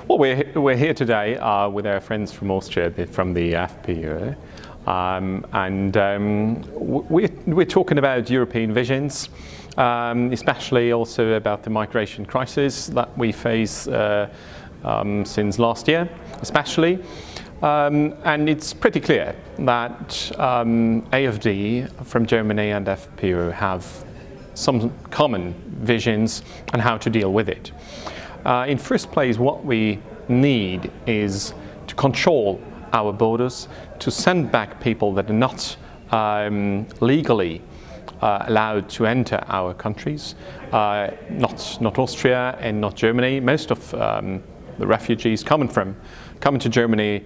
Well, we're here today with our friends from Austria, from the FPÖ, we're talking about European visions, especially also about the migration crisis that we face since last year, especially. And it's pretty clear that AfD from Germany and FPÖ have some common visions on how to deal with it. In first place, what we need is to control our borders, to send back people that are not legally allowed to enter our countries, not Austria and not Germany. Most of the refugees coming to Germany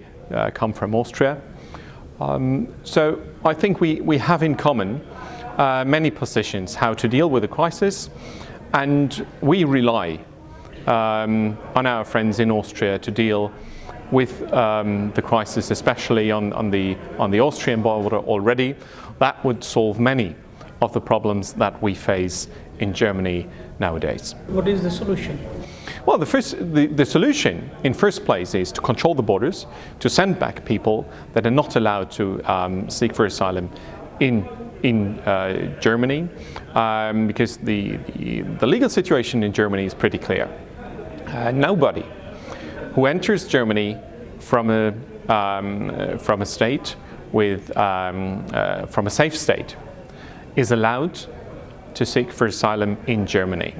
come from Austria. So I think we have in common many positions how to deal with the crisis, and we rely on our friends in Austria to deal with the crisis, especially on the Austrian border already. That would solve many of the problems that we face in Germany nowadays. What is the solution? Well, the solution in first place is to control the borders, to send back people that are not allowed to seek for asylum in Germany, because the legal situation in Germany is pretty clear. Nobody who enters Germany from a state from a safe state is allowed to seek for asylum in Germany.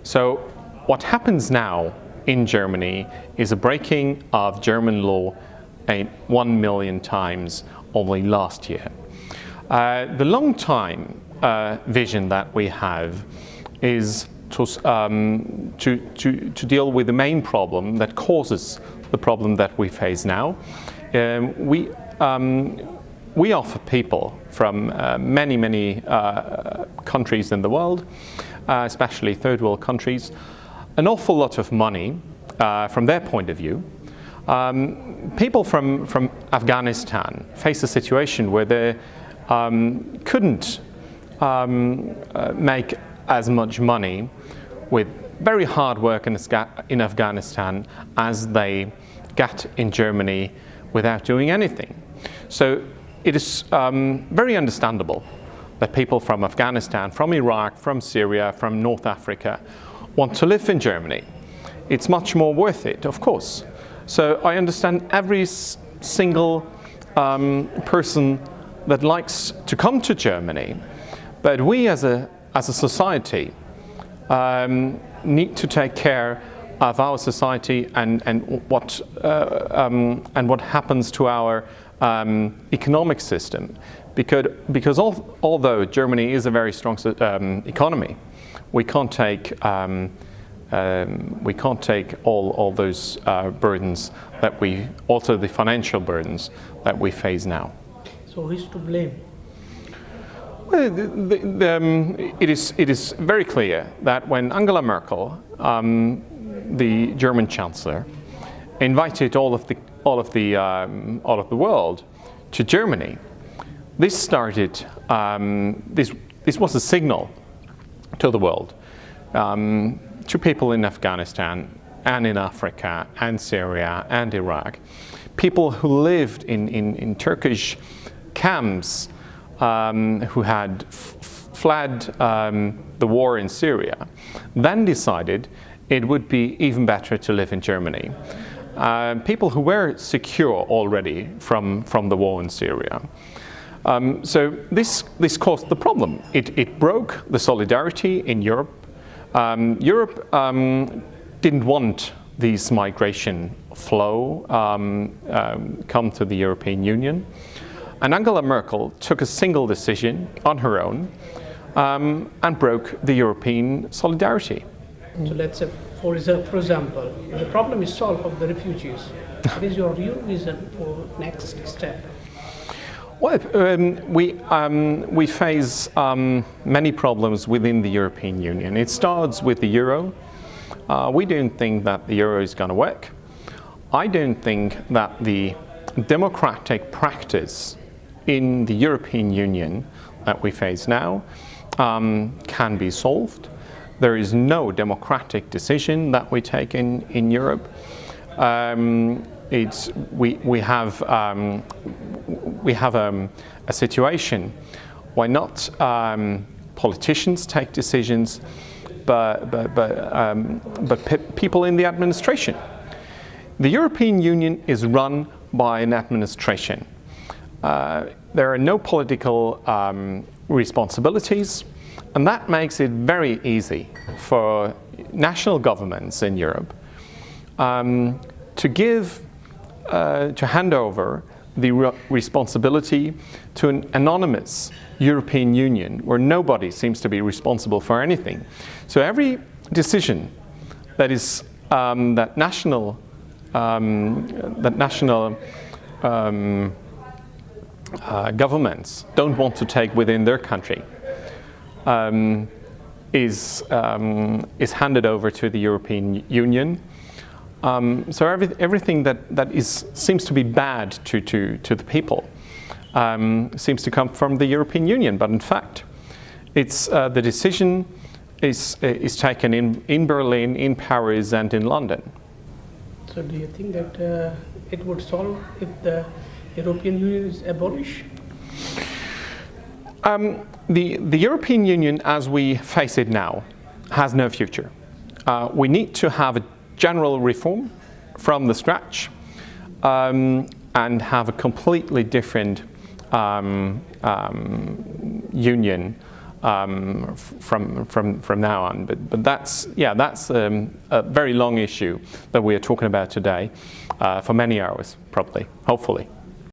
So what happens now in Germany is a breaking of German law 1 million times only last year. The long time vision that we have is to deal with the main problem that causes the problem that we face now. We offer people from many countries in the world, especially third world countries, an awful lot of money from their point of view. People from Afghanistan face a situation where they couldn't make as much money with very hard work in Afghanistan as they get in Germany without doing anything. So it is very understandable that people from Afghanistan, from Iraq, from Syria, from North Africa want to live in Germany. It's much more worth it, of course. So I understand every single person that likes to come to Germany, but we as a society need to take care of our society and what happens to our economic system, because although Germany is a very strong economy, we can't take all those burdens that also the financial burdens that we face now. So who is to blame? Well, it is very clear that when Angela Merkel, the German Chancellor, invited all of the world to Germany, this started. This was a signal to the world, to people in Afghanistan and in Africa and Syria and Iraq, people who lived in Turkish camps, who had fled the war in Syria, then decided it would be even better to live in Germany. People who were secure already from the war in Syria. So this caused the problem. It broke the solidarity in Europe. Europe didn't want this migration flow come to the European Union. And Angela Merkel took a single decision on her own and broke the European solidarity. So let's say, for example, if the problem is solved of the refugees, what is your vision for next step? Well, we face many problems within the European Union. It starts with the euro. We don't think that the euro is going to work. I don't think that the democratic practice in the European Union that we face now can be solved. There is no democratic decision that we take in Europe. We have a situation where not politicians take decisions, but people in the administration. The European Union is run by an administration. There are no political responsibilities, and that makes it very easy for national governments in Europe to hand over the responsibility to an anonymous European Union where nobody seems to be responsible for anything. So every decision that is that national governments don't want to take within their country is handed over to the European Union. So everything that seems to be bad to the people seems to come from the European Union, but in fact, it's the decision is taken in Berlin, in Paris, and in London. So, do you think that it would solve if the European Union is abolished? The European Union, as we face it now, has no future. We need to have a general reform from the scratch and have a completely different union from now on. But that's a very long issue that we are talking about today for many hours, probably, hopefully.